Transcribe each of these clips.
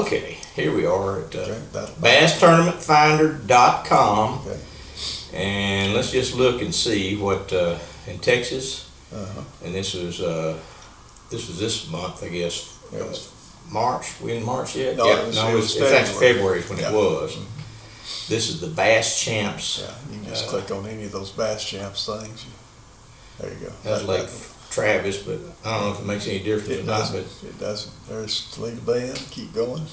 Okay, here we are at BassTournamentFinder.com. Okay. And let's just look and see what in Texas. And this was this month, I guess. It was March. We in March yet? No, yeah, it was it's actually February is when yeah. it was. This is the Bass Champs. Yeah, you can just click on any of those Bass Champs things. There you go. That's like Travis, but I don't know if it makes any difference It or not. doesn't. But It doesn't. There's Toledo Bend. Keep going.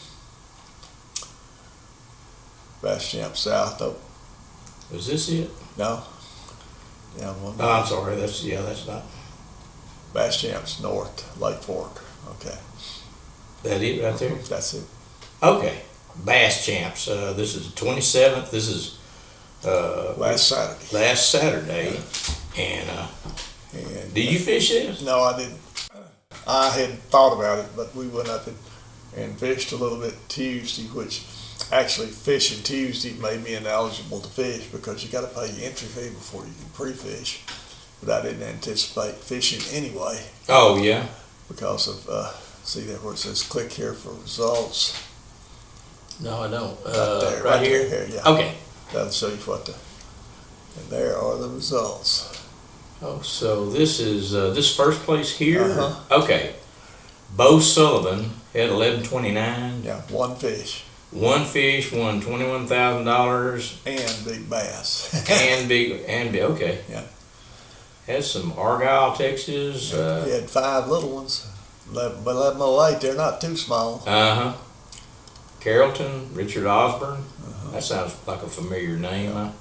Bass Champ South. Oh, is this it? no. Down one. Oh, I'm sorry. That's not. Bass Champs North, Lake Fork. Okay. That it right there? That's it. Okay. Bass Champs. This is the 27th. This is Last Saturday. last Saturday. And did you fish this? No, I didn't. I hadn't thought about it, but we went up and fished a little bit Tuesday, which actually fishing Tuesday made me ineligible to fish because you got to pay your entry fee before you can pre-fish. But I didn't anticipate fishing anyway Oh yeah. because of, see that where it says click here for results. No, I don't. Right here. there, yeah. Okay. That'll show you and there are the results. Oh, so this is this first place here. Uh-huh. Okay. Bo Sullivan had 1129. Yeah, one fish. One fish won $21,000 And big bass. and big. Okay. Yeah. Has some Argyle, Texas. He had 5 little ones. 1108, they're not too small. Carrollton, Richard Osborne. That sounds like a familiar name. I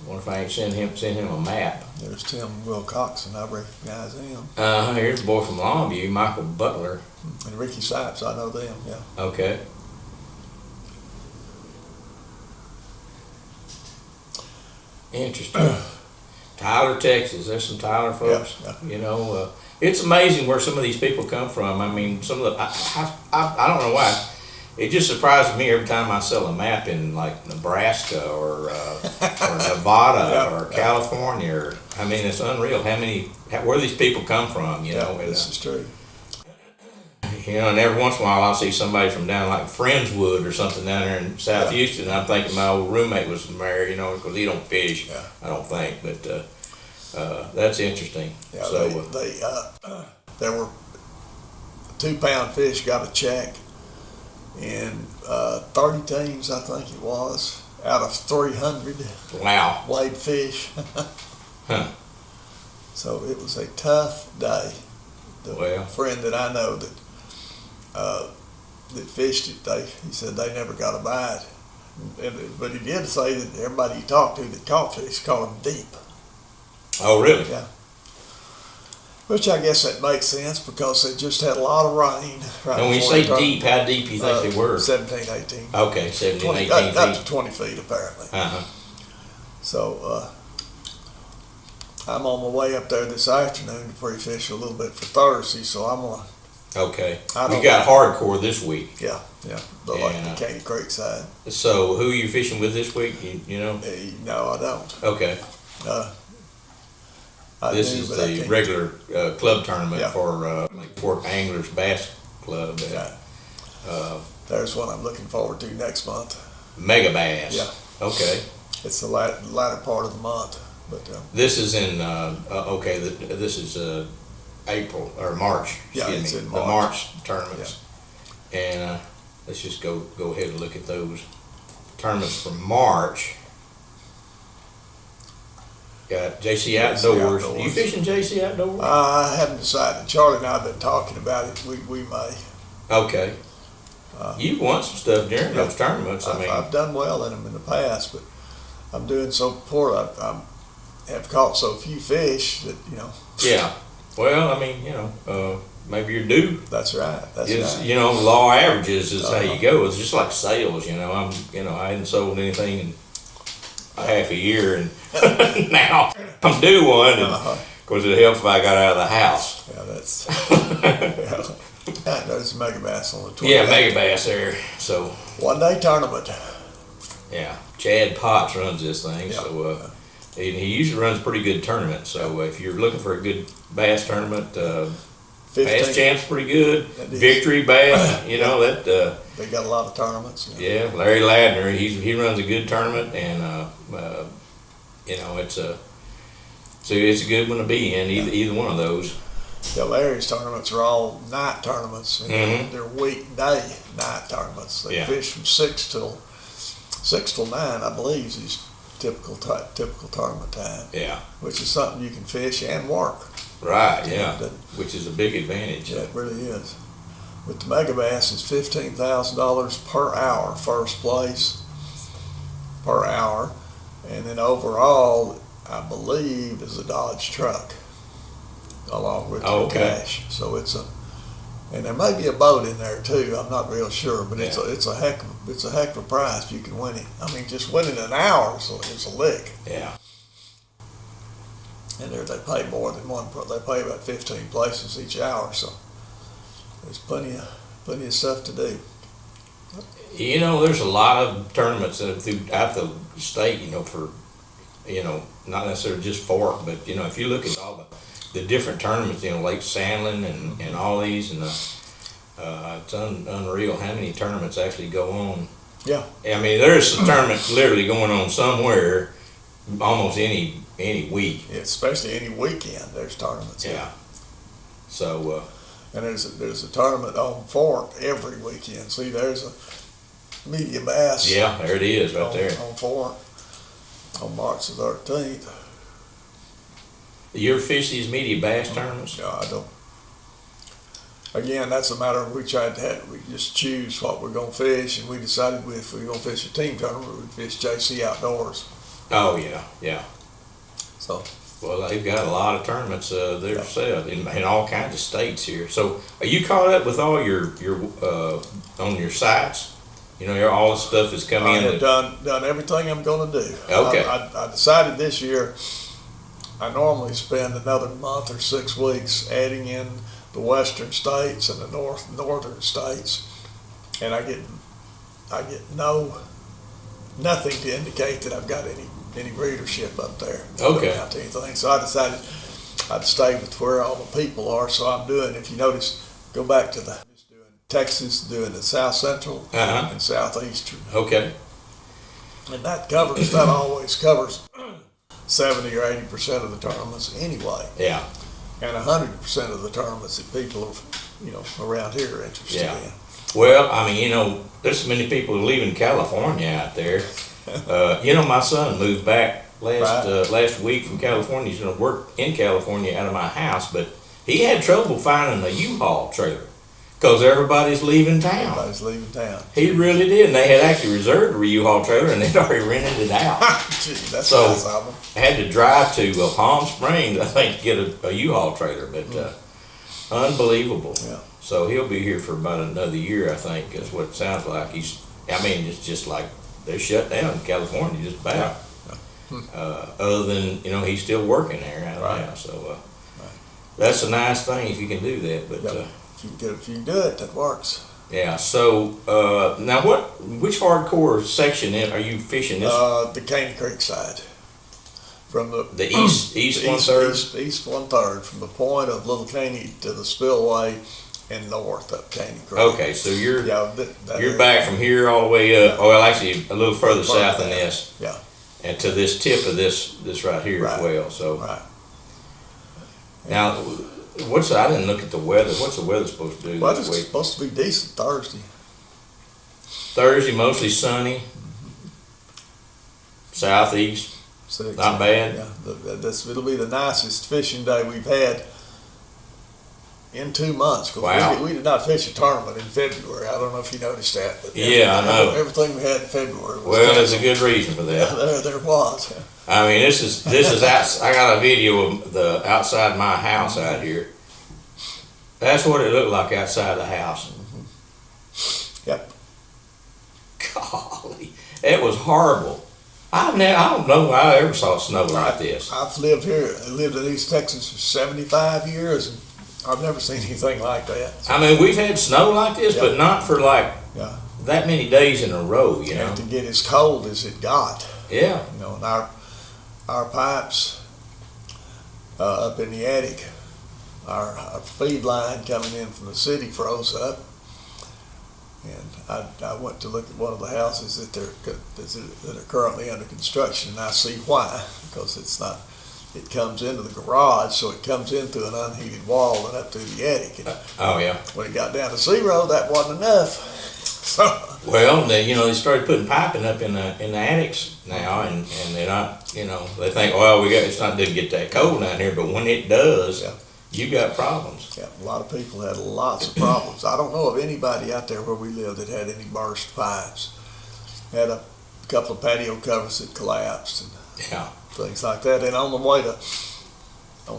wonder if I ain't send him a map. There's Tim Wilcoxon, I recognize him. Here's a boy from Longview, Michael Butler. And Ricky Sipes, I know them, yeah. Okay. Interesting. Tyler, Texas. There's some Tyler folks. Yeah. You know, it's amazing where some of these people come from. I mean, some of the I don't know why. It just surprises me every time I sell a map in like Nebraska or Nevada or California. Or, I mean, it's unreal where these people come from. You know, this is true. You know, and every once in a while I'll see somebody from down like Friendswood or something down there in South Houston. And I'm thinking my old roommate was from there, you know, because he don't fish. Yeah. I don't think, but that's interesting. Yeah, So there were 2-pound fish got a check in 30 teams, I think it was, out of 300 wow. weighed fish. Huh. So it was a tough day. The friend that I know that fished it, he said they never got a bite. But he did say that everybody he talked to that caught fish caught them deep. Oh, really? Yeah. Which I guess that makes sense because they just had a lot of rain. Right And when you say deep, how deep do you think they were? 17, 18. Okay, 17, 20, 18 feet. up to 20 feet apparently. So I'm on my way up there this afternoon to pre-fish a little bit for Thursday, so I'm gonna. Okay. We got Hard Core this week. Yeah, the like the Caney Creek side. So who are you fishing with this week? You know? No, I don't. Okay. This is the regular club tournament for Lake Fork Anglers Bass Club. There's one I'm looking forward to next month. Mega Bass. Yeah. Okay. It's the latter part of the month. But this is in this is April or March. Yeah, it's in March. The March tournaments. Yeah. And let's just go ahead and look at those tournaments for March. Got JC Outdoors. Are you fishing JC Outdoors? I haven't decided. Charlie and I have been talking about it. We may. Okay. You've won some stuff during those tournaments. I've done well in them in the past, but I'm doing so poor. I have caught so few fish that, you know. Yeah. Well, I mean, you know, maybe you're due. That's right. You know, law averages is how you go. It's just like sales. You know, I hadn't sold anything in half a year, and now I'm due one. And of course, it helps if I got out of the house. Yeah, that's. There's Mega Bass on the 20th. Yeah, Mega Bass there. So 1-day tournament. Yeah, Chad Potts runs this thing. Yeah. So he usually runs a pretty good tournament. So if you're looking for a good bass tournament, Bass Champ's pretty good. Victory Bass, you know that. They got a lot of tournaments. Yeah, Larry Ladner, he runs a good tournament, and you know, it's a good one to be in, either one of those. Yeah, Larry's tournaments are all night tournaments, and they're weekday night tournaments. They fish from 6 till 9, I believe, is his typical tournament time. Yeah. Which is something you can fish and work. Right, yeah, which is a big advantage. Yeah, it really is. With the Mega Bass, it's $15,000 per hour, first place per hour, and then overall, I believe, is a Dodge truck along with the cash. So and there may be a boat in there too. I'm not real sure, but it's a heck of a prize if you can win it. I mean, just winning an hour is a lick. Yeah. And they pay more than one. They pay about 15 places each hour, so there's plenty of stuff to do. You know, there's a lot of tournaments throughout the state. You know, for not necessarily just Fork, but if you look at all the different tournaments, Lake Sandlin and all these, and it's unreal how many tournaments actually go on. Yeah. I mean, there's a tournament literally going on somewhere almost any week. Yeah, especially any weekend, there's tournaments. Yeah. So. And there's a tournament on Fork every weekend. See, there's a media bass. Yeah, there it is, right there. On Fork on March the 13th. You ever fish these media bass tournaments? No, I don't. Again, that's a matter of we just choose what we're going to fish, and we decided if we're going to fish a team tournament, we'd fish JC Outdoors. Oh, yeah, yeah. So. Well, they've got a lot of tournaments there set in all kinds of states here. So, are you caught up with all your on your sites? All the stuff that's coming in. I have done everything I'm going to do. Okay. I decided this year. I normally spend another month or 6 weeks adding in the western states and the northern states, and I get nothing to indicate that I've got any readership up there. Okay. Not anything. So I decided I'd stay with where all the people are. So I'm doing. If you notice, go back to Texas, doing the South Central and Southeastern. Okay. And that always covers 70 or 80% of the tournaments anyway. Yeah. And 100% of the tournaments that people are, around here are interested in. Well, I mean, there's so many people leaving California out there. My son moved back last week from California. He's going to work in California out of my house, but he had trouble finding a U-Haul trailer because everybody's leaving town. Everybody's leaving town. He really did, and they had actually reserved a U-Haul trailer, and they'd already rented it out. Gee, that's nice of them. I had to drive to Palm Springs, I think, to get a U-Haul trailer, but unbelievable. Yeah. So he'll be here for about another year, I think, is what it sounds like. It's just like they're shut down in California just about. Yeah. Other than, he's still working there out of now. So that's a nice thing if you can do that. But if you can do it, that works. Yeah. So now, which hardcore section are you fishing this? The Caney Creek side, from the east 1/3. East 1/3, from the point of Little Caney to the spillway and north up Caney Creek. Okay, so you're back from here all the way up. Yeah. Well, actually a little further south than this. Yeah. And to this tip of this right here as well. So. Right. Now, I didn't look at the weather. What's the weather supposed to do well, this it's week? Supposed to be decent Thursday. Thursday, mostly sunny. Southeast, not bad. Yeah, it'll be the nicest fishing day we've had in 2 months. Wow. We did not fish a tournament in February. I don't know if you noticed that. But I know. Everything we had in February was well, there's a good reason for that. Yeah, there was. I mean, this is I got a video of the outside my house out here. That's what it looked like outside the house. Mm-hmm. Yep. Golly, it was horrible. I don't know I ever saw snow like this. I've lived in East Texas for 75 years, and I've never seen anything like that. So. I mean, we've had snow like this, but not for that many days in a row, And to get as cold as it got. Yeah. And our pipes up in the attic, our feed line coming in from the city froze up. And I went to look at one of the houses that are currently under construction, and I see why, because it comes into the garage, so it comes in through an unheated wall and up through the attic. And Oh yeah. when it got down to zero, that wasn't enough. So Well, they started putting piping up in the attics now, and they're not, they think, well, it's not going to get that cold down here, but when it does, Yeah. you got problems. yeah, a lot of people had lots of problems. I don't know of anybody out there where we live that had any burst pipes. Had a couple of patio covers that collapsed and Yeah. things like that. And on the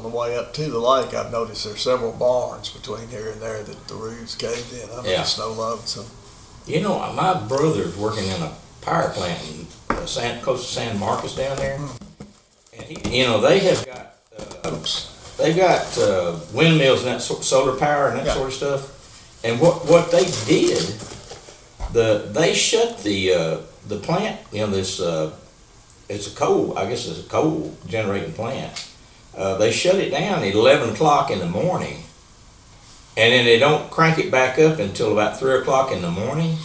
way up to the lake, I've noticed there's several barns between here and there that the roofs caved in under the snow load. So My brother's working in a power plant in close to San Marcos down there, and they've got windmills and that solar power and that sort of stuff. And what they did, they shut the plant. It's a coal generating plant. They shut it down at 11 o'clock in the morning, and then they don't crank it back up until about 3 o'clock in the morning.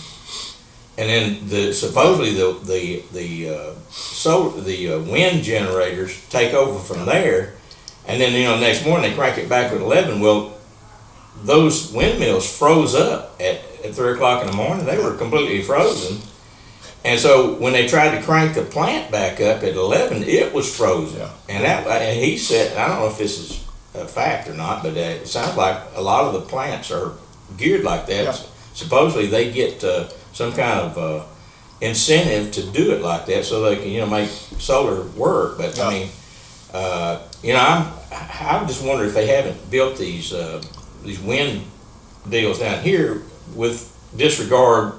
And then supposedly the wind generators take over from there, and then next morning they crank it back at 11. Well, those windmills froze up at 3 o'clock in the morning. They were completely frozen. And so when they tried to crank the plant back up at 11, it was frozen. Yeah. And he said, I don't know if this is a fact or not, but it sounds like a lot of the plants are geared like that. Yeah. Supposedly they get some kind of incentive to do it like that, so they can make solar work. But I just wonder if they haven't built these wind deals down here with disregard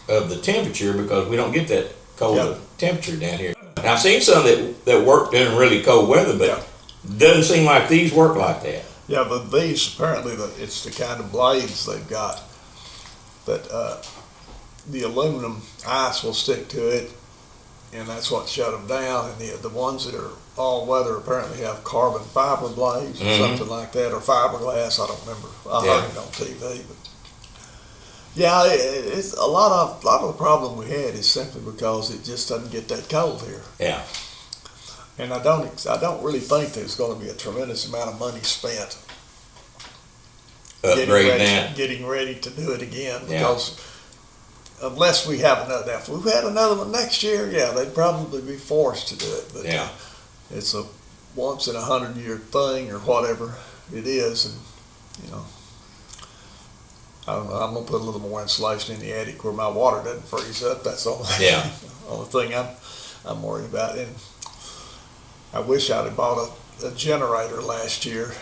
of the temperature, because we don't get that cold temperature down here. And I've seen some that work during really cold weather, but doesn't seem like these work like that. yeah, but these apparently it's the kind of blades they've got that the aluminum ice will stick to it, and that's what shut them down. And the ones that are all weather apparently have carbon fiber blades or something like that, or fiberglass. I don't remember. I heard it on TV, but yeah, it's a lot of the problem we had is simply because it just doesn't get that cold here. Yeah. And I don't really think there's going to be a tremendous amount of money spent getting ready to do it again, because unless we have another. Now, if we had another one next year, they'd probably be forced to do it. But it's a once in 100-year thing or whatever it is, and I don't know. I'm gonna put a little more insulation in the attic where my water doesn't freeze up. That's the only thing I'm worried about. And I wish I'd have bought a generator last year,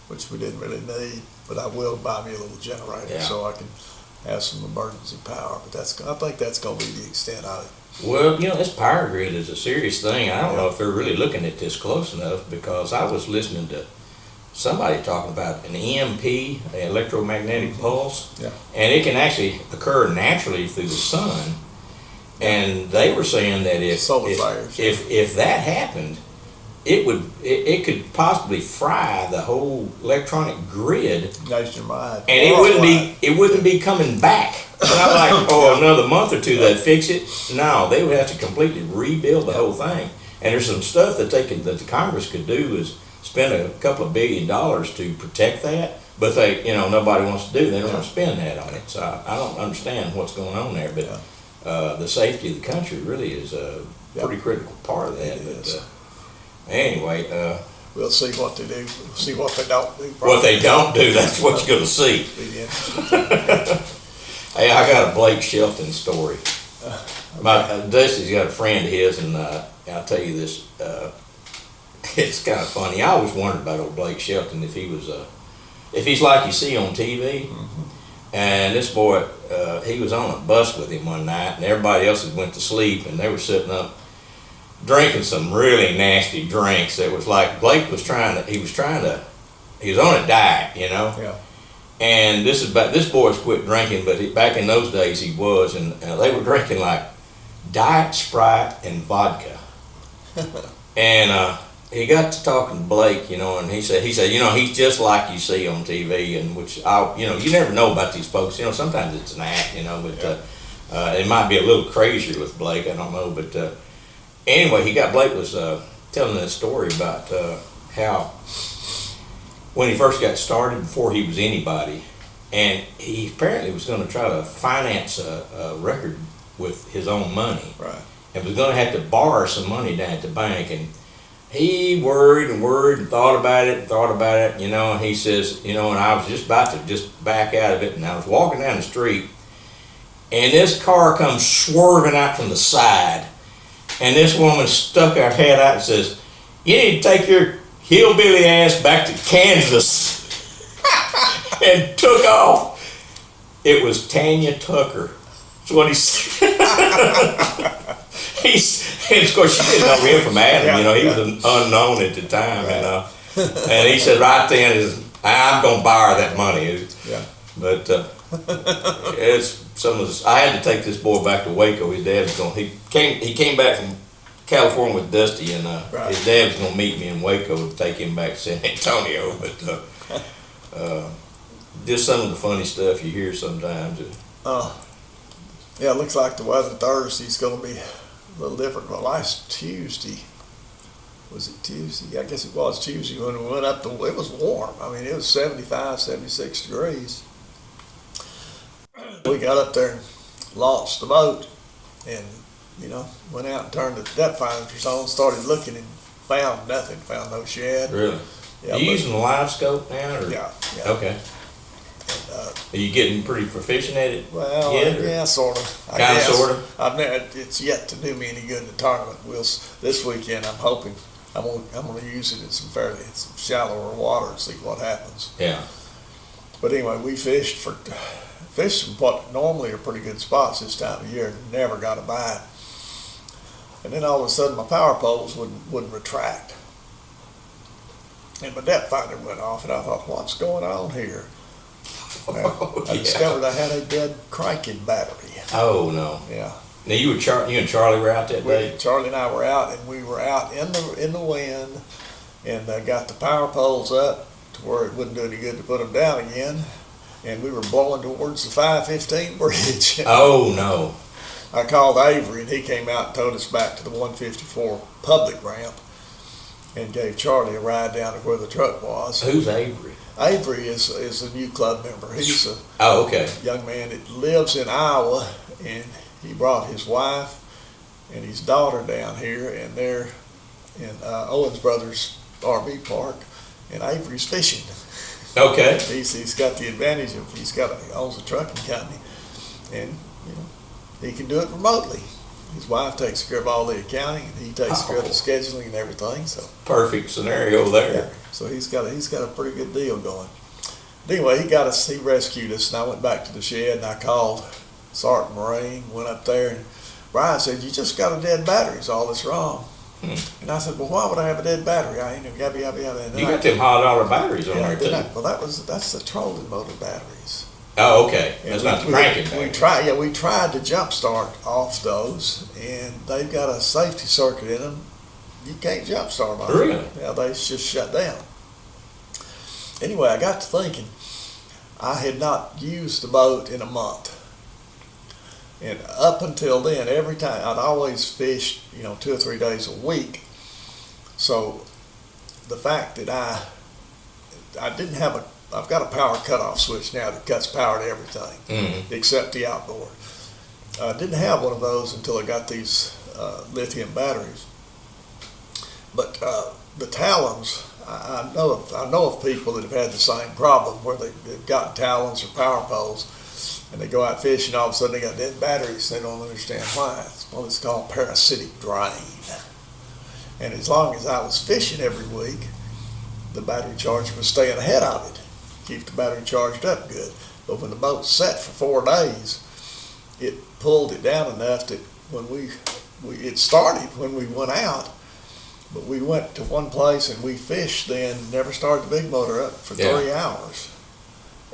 which we didn't really need. But I will buy me a little generator so I can have some emergency power. But I think that's gonna be the extent of it. Well, this power grid is a serious thing. I don't know if they're really looking at this close enough, because I was listening to somebody talking about an EMP, an electromagnetic pulse, and it can actually occur naturally through the sun. And they were saying that if that happened, it could possibly fry the whole electronic grid, nationwide, and it wouldn't be coming back. And I'm like, another month or two they'd fix it. No, they would have to completely rebuild the whole thing. And there's some stuff that that the Congress could do is spend a couple of $1 billion to protect that, but nobody wants to do. They don't want to spend that on it. So I don't understand what's going on there. But the safety of the country really is a pretty critical part of that. But anyway, we'll see what they do. We'll see what they don't do. What they don't do, that's what you're going to see. Hey, I got a Blake Shelton story. Dusty's got a friend of his, and I'll tell you this. It's kind of funny. I always wondered about old Blake Shelton, if he's like you see on TV. And this boy, he was on a bus with him one night, and everybody else had went to sleep, and they were sitting up drinking some really nasty drinks. That was like Blake was he was on a diet, And this boy's quit drinking, but back in those days he was, and they were drinking like Diet Sprite and vodka. And he got to talking to Blake, and he said, he's just like you see on TV, and which you never know about these folks. Sometimes it's an act, but it might be a little crazier with Blake. I don't know, but anyway, Blake was telling this story about how when he first got started, before he was anybody, and he apparently was going to try to finance a record with his own money, right? And was going to have to borrow some money down at the bank, and he worried and thought about it, and he says, and I was just about to just back out of it, and I was walking down the street, and this car comes swerving out from the side, and this woman stuck her head out and says, "You need to take your hillbilly ass back to Kansas," and took off. It was Tanya Tucker. That's what he said. And of course, she didn't know him from Adam. He was an unknown at the time, and he said right then, "I'm going to borrow that money." Yeah. But it's I had to take this boy back to Waco. His dad was going. He came back from California with Dusty, and his dad was going to meet me in Waco to take him back to San Antonio. But just some of the funny stuff you hear sometimes. Yeah, it looks like the weather Thursday's going to be a little different. Well, last Tuesday, was it Tuesday? I guess it was Tuesday when we went up to, it was warm. I mean, it was 75, 76 degrees. We got up there and launched the boat and, went out and turned the depth finders on, started looking and found nothing, found no shed. Really? Yeah, Are you using the live scope now? Or? Yeah. Okay. Are you getting pretty proficient at it? Well, yeah, sort of. Kind of, sort of. It's yet to do me any good in the tournament. This weekend, I'm hoping I'm going to use it in some shallower water and see what happens. Yeah. But anyway, we fished from what normally are pretty good spots this time of year. Never got a bite. And then all of a sudden, my power poles wouldn't retract, and my depth finder went off, and I thought, what's going on here? I discovered I had a dead cranking battery. Oh no! Yeah. Now you and Charlie were out that day. Charlie and I were out, and we were out in the wind, and got the power poles up to where it wouldn't do any good to put them down again, and we were blowing towards the 515 bridge. Oh no! I called Avery, and he came out and towed us back to the 154 public ramp, and gave Charlie a ride down to where the truck was. Who's Avery? Avery is a new club member. He's a young man that lives in Iowa, and he brought his wife and his daughter down here, and they're in Owens Brothers RV park, and Avery's fishing. Okay. He's got the advantage of he owns a trucking company, and he can do it remotely. His wife takes care of all the accounting, and he takes care of the scheduling and everything. So perfect scenario there. Yeah. So he's got a pretty good deal going. But anyway, he rescued us, and I went back to the shed, and I called Sergeant Marine, went up there, and Brian said, "You just got a dead battery, is all that's wrong." And I said, "Well, why would I have a dead battery? I ain't yabba yabba yabba." You got them $100 batteries on there too. Well, that's the trolling motor batteries. Oh, okay. That's not the cranking battery. We tried to jump start off those, and they've got a safety circuit in them. You can't jump start off. Really? Yeah, they just shut down. Anyway, I got to thinking, I had not used the boat in a month. And up until then, every time, I'd always fished, 2 or 3 days a week. So the fact that I didn't have I've got a power cutoff switch now that cuts power to everything, except the outboard. I didn't have one of those until I got these lithium batteries. But the talons, I know of people that have had the same problem where they've gotten talons or power poles, and they go out fishing, all of a sudden they got dead batteries. They don't understand why. It's called parasitic drain. And as long as I was fishing every week, the battery charger was staying ahead of it, keep the battery charged up good. But when the boat sat for 4 days, it pulled it down enough that when it started when we went out, but we went to one place and we fished then, never started the big motor up for 3 hours.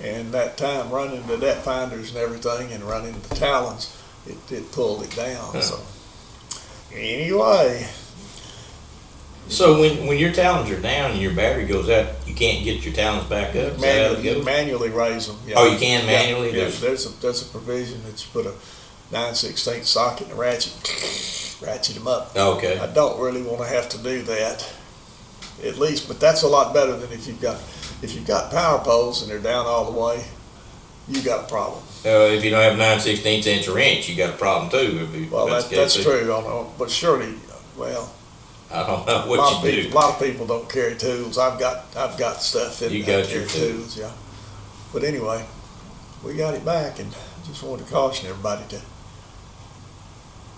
And that time running the depth finders and everything and running the talons, it pulled it down. So anyway, So when your talons are down and your battery goes out, you can't get your talons back up? Manually raise them. Yeah. Oh, you can manually? Yeah, there's a provision that you put a 9/16 socket and ratchet them up. Okay. I don't really want to have to do that, at least, but that's a lot better than if you've got power poles and they're down all the way, you got a problem. If you don't have 9/16 inch or inch, you got a problem too. Well, that's true, but surely, well, I don't know what you do. A lot of people don't carry tools. I've got stuff in. You got your tools, yeah. But anyway, we got it back, and just wanted to caution everybody to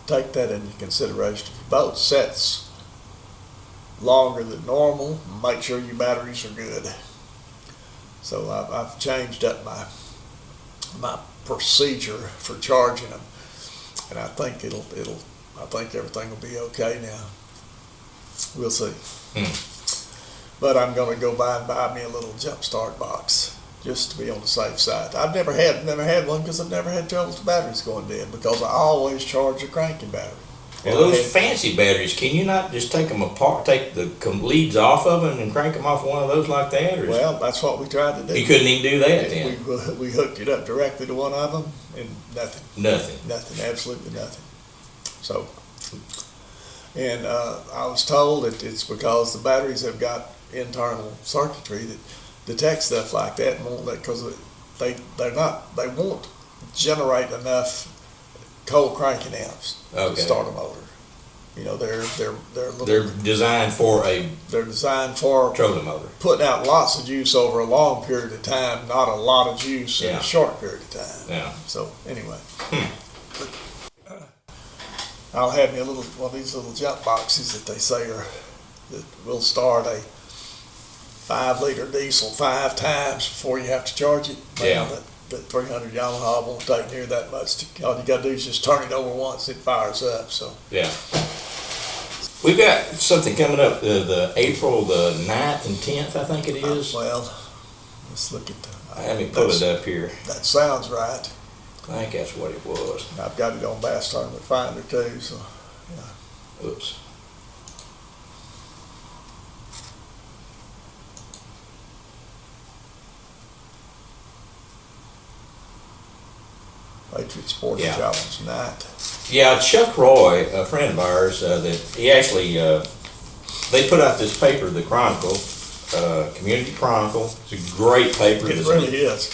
take that into consideration. If your boat sets longer than normal, make sure your batteries are good. So I've changed up my procedure for charging them, and I think I think everything will be okay now. We'll see. But I'm going to go by and buy me a little jump start box just to be on the safe side. I've never had one because I've never had trouble with the batteries going dead, because I always charge a cranking battery. Well, those fancy batteries, can you not just take them apart, take the leads off of them and crank them off one of those like that? Or well, that's what we tried to do. You couldn't even do that then? We hooked it up directly to one of them, and nothing. Nothing. Absolutely nothing. So, and I was told that it's because the batteries have got internal circuitry that detect stuff like that and won't let, because they won't generate enough cold cranking amps to start a motor. You know, they're designed for trolling motor, putting out lots of juice over a long period of time, not a lot of juice in a short period of time. Yeah. So anyway, I'll have me one of these little jump boxes that they say that will start a 5-liter diesel 5 times before you have to charge it. Yeah. That 300 Yamaha won't take near that much. All you got to do is just turn it over once, it fires up. So yeah. We've got something coming up the April the 9th and 10th, I think it is. Well, let's look at Let me pull it up here. That sounds right. I think that's what it was. I've got it on Bass Tournament Finder too, so yeah. Oops. Patriot Sporting Challenge night. Yeah, Chuck Roy, a friend of ours, that he actually they put out this paper, the Chronicle, Community Chronicle. It's a great paper. It really is.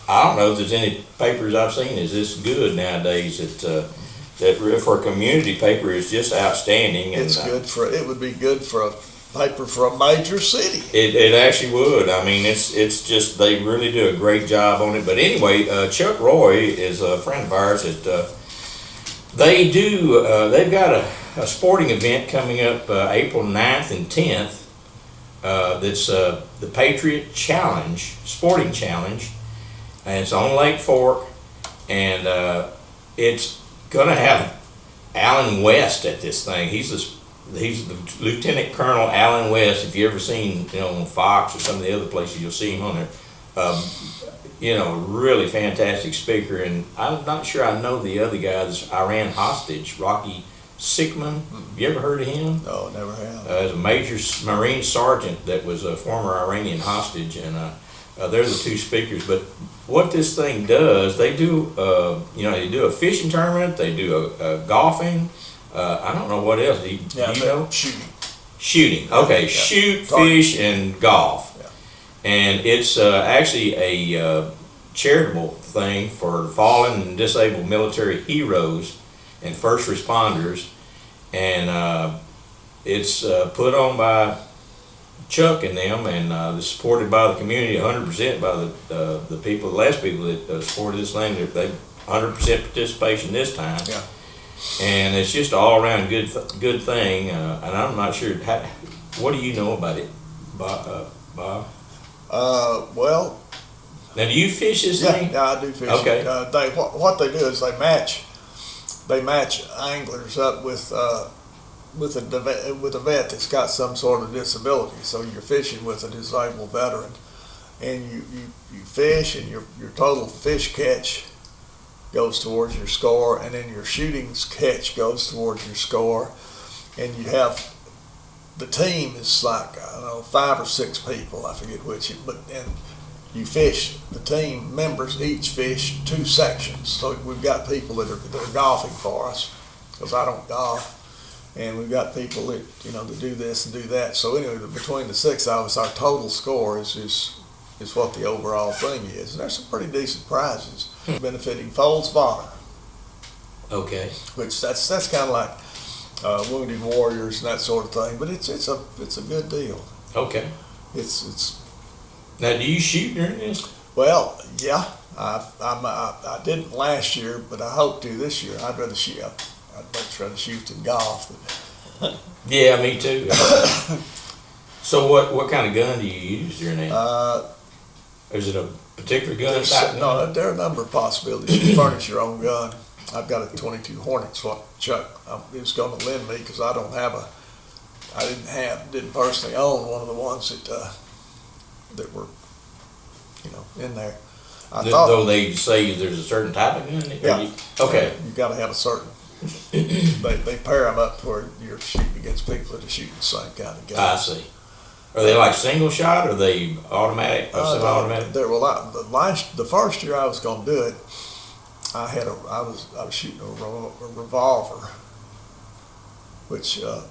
I don't know if there's any papers I've seen is this good nowadays. That for a community paper is just outstanding. It's it would be good for a paper for a major city. It actually would. I mean, it's just, they really do a great job on it. But anyway, Chuck Roy is a friend of ours that they've got a sporting event coming up April 9th and 10th. That's the Patriot Challenge, Sporting Challenge, and it's on Lake Fork, and it's gonna have Alan West at this thing. He's the Lieutenant Colonel Alan West. If you ever seen, on Fox or some of the other places, you'll see him on there. Really fantastic speaker. And I'm not sure I know the other guy, this Iran hostage, Rocky Sickman. You ever heard of him? No, never have. As a major Marine sergeant that was a former Iranian hostage, and they're the two speakers. But what this thing does, they do, they do a fishing tournament, they do a golfing. I don't know what else. Do you know? Shooting. Okay, yeah. Shoot, fish, and golf. Yeah. And it's actually a charitable thing for fallen and disabled military heroes and first responders. And it's put on by Chuck and them, and supported by the community 100% by the people, the last people that supported this thing. They 100% participation this time. Yeah. And it's just an all-around good thing, and I'm not sure. What do you know about it, Bob? Well. Now, do you fish this thing? Yeah, I do fish. Okay. What they do is they match anglers up with a vet that's got some sort of disability. So you're fishing with a disabled veteran, and you fish, and your total fish catch goes towards your score, and then your shooting catch goes towards your score, and you have the team is like, I don't know, 5 or 6 people, I forget which, and you fish, the team members each fish 2 sections. So we've got people that are golfing for us, because I don't golf. And we've got people that, that do this and do that. So anyway, between the 6 of us, our total score is what the overall thing is. And there's some pretty decent prizes benefiting Folds Water. Okay. Which that's kind of like Wounded Warriors and that sort of thing. But it's a good deal. Okay. It's. Now, do you shoot during this? Well, yeah. I didn't last year, but I hope to this year. I'd rather shoot. I'd much rather shoot than golf. But. Yeah, me too. So what kind of gun do you use during that? Is it a particular gun? No, there are a number of possibilities. You can furnish your own gun. I've got a 22 Hornets, what Chuck is going to lend me, because I didn't personally own one of the ones that were, in there. Though they say there's a certain type of gun? Yeah. Okay. You've got to have a certain, they pair them up to where you're shooting against people that are shooting the same kind of gun. I see. Are they like single shot, or are they automatic or semi-automatic? The first year I was going to do it, I was shooting a revolver, which I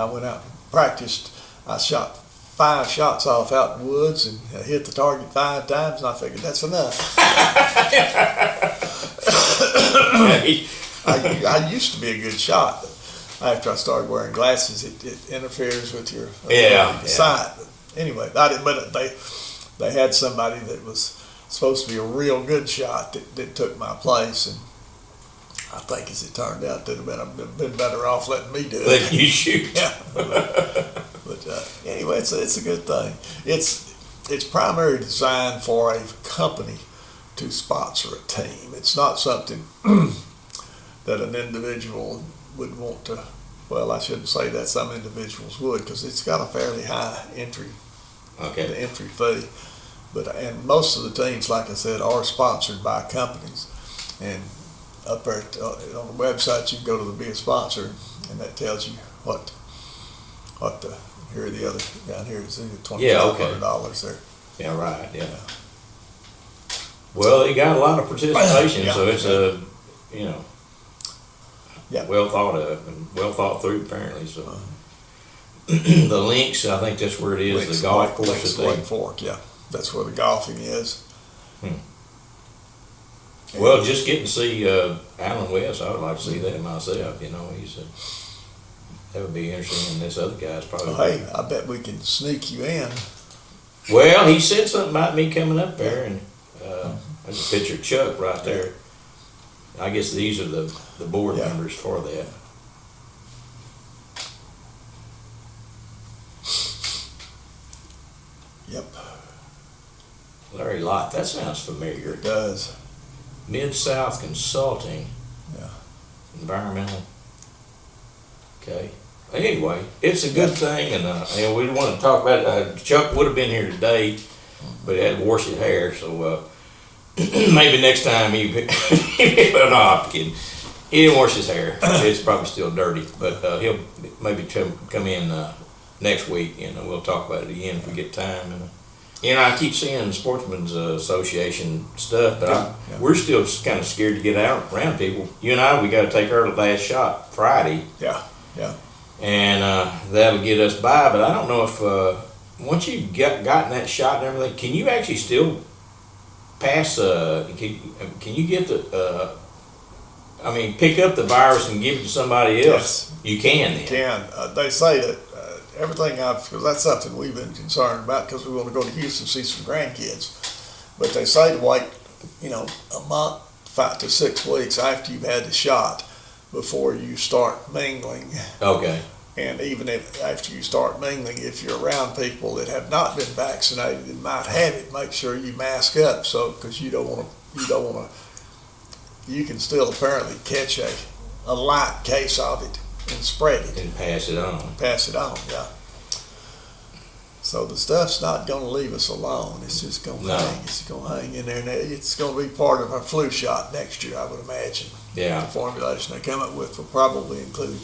went out and practiced. I shot 5 shots off out in the woods and hit the target 5 times, and I figured that's enough. I used to be a good shot, but after I started wearing glasses, it interferes with your sight. But anyway, but they had somebody that was supposed to be a real good shot that took my place, and I think, as it turned out, they'd have been better off letting me do it. Let you shoot. Yeah. But anyway, it's a good thing. It's primarily designed for a company to sponsor a team. It's not something that an individual would want to. Well, I shouldn't say that. Some individuals would, because it's got a fairly high entry fee. And most of the teams, like I said, are sponsored by companies. And up there on the website, you can go to the Be a Sponsor, and that tells you what here are the other, down here is $2,500 there. Yeah, right, yeah. Well, it got a lot of participation, so it's well thought of and well thought through, apparently. So the links, I think that's where it is, the golf course. Lake Fork, yeah. That's where the golfing is. Well, just getting to see Alan West, I would like to see that myself. That would be interesting, and this other guy's probably. Hey, I bet we can sneak you in. Well, he said something about me coming up there, and there's a picture of Chuck right there. I guess these are the board members for that. Yep. Larry Lott, that sounds familiar. It does. Mid-South Consulting. Yeah. Environmental. Okay. Anyway, it's a good thing, and we want to talk about it. Chuck would have been here today, but he had to wash his hair, so maybe next time he no, I'm kidding. He didn't wash his hair. It's probably still dirty, but he'll maybe come in next week, we'll talk about it again if we get time. And I keep seeing Sportsman's Association stuff, but we're still kind of scared to get out around people. You and I, we got to take our last shot Friday. Yeah. And that'll get us by, but I don't know if once you've gotten that shot and everything, can you actually still pass? Can you get pick up the virus and give it to somebody else? Yes. You can. Then. You can. They say that everything because that's something we've been concerned about, because we want to go to Houston and see some grandkids. But they say to wait, a month, 5 to 6 weeks after you've had the shot before you start mingling. Okay. And even after you start mingling, if you're around people that have not been vaccinated and might have it, make sure you mask up, because you don't want to. You can still apparently catch a light case of it and spread it and pass it on. Yeah. So the stuff's not going to leave us alone. It's just going to hang. It's going to hang in there, and it's going to be part of our flu shot next year, I would imagine. Yeah. The formulation they come up with will probably include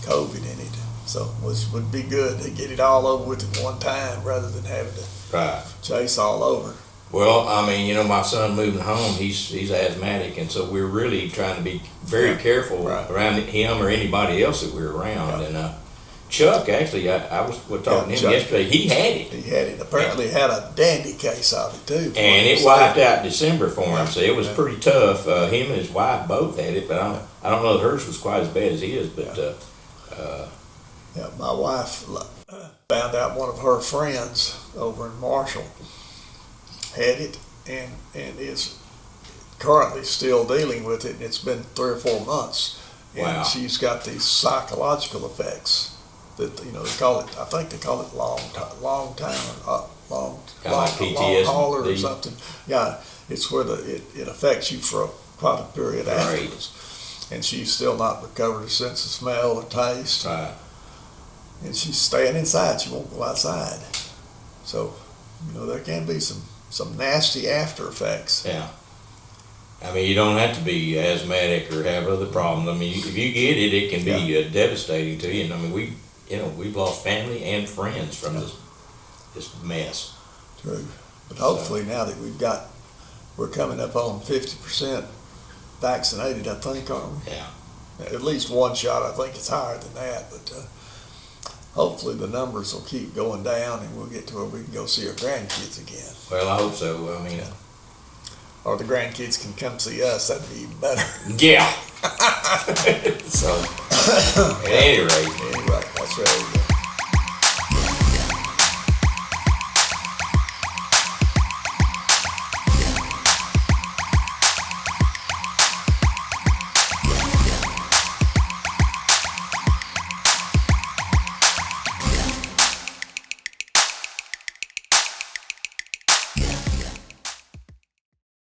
COVID in it. So would be good to get it all over with at one time rather than having to chase all over. Well, I mean, my son moving home, he's asthmatic, and so we're really trying to be very careful around him or anybody else that we're around. And Chuck, actually, I was talking to him yesterday. He had it. He had it. Apparently, had a dandy case of it too. And it wiped out December for him, so it was pretty tough. Him and his wife both had it, but I don't know if hers was quite as bad as his. But my wife found out one of her friends over in Marshall had it and is currently still dealing with it. It's been 3 or 4 months, and she's got these psychological effects that they call it. I think they call it long hauler or something. Yeah, it's where it affects you for quite a period afterwards, and she's still not recovered a sense of smell or taste. Right. And she's staying inside. She won't go outside. So there can be some nasty after effects. Yeah. I mean, you don't have to be asthmatic or have other problems. I mean, if you get it, it can be devastating to you. And I mean, we've lost family and friends from this mess. True. But hopefully now that we're coming up on 50% vaccinated, I think, aren't we? Yeah. At least one shot. I think it's higher than that, but hopefully the numbers will keep going down and we'll get to where we can go see our grandkids again. Well, I hope so. I mean, or the grandkids can come see us. That'd be even better. Yeah. So, at any rate, that's right.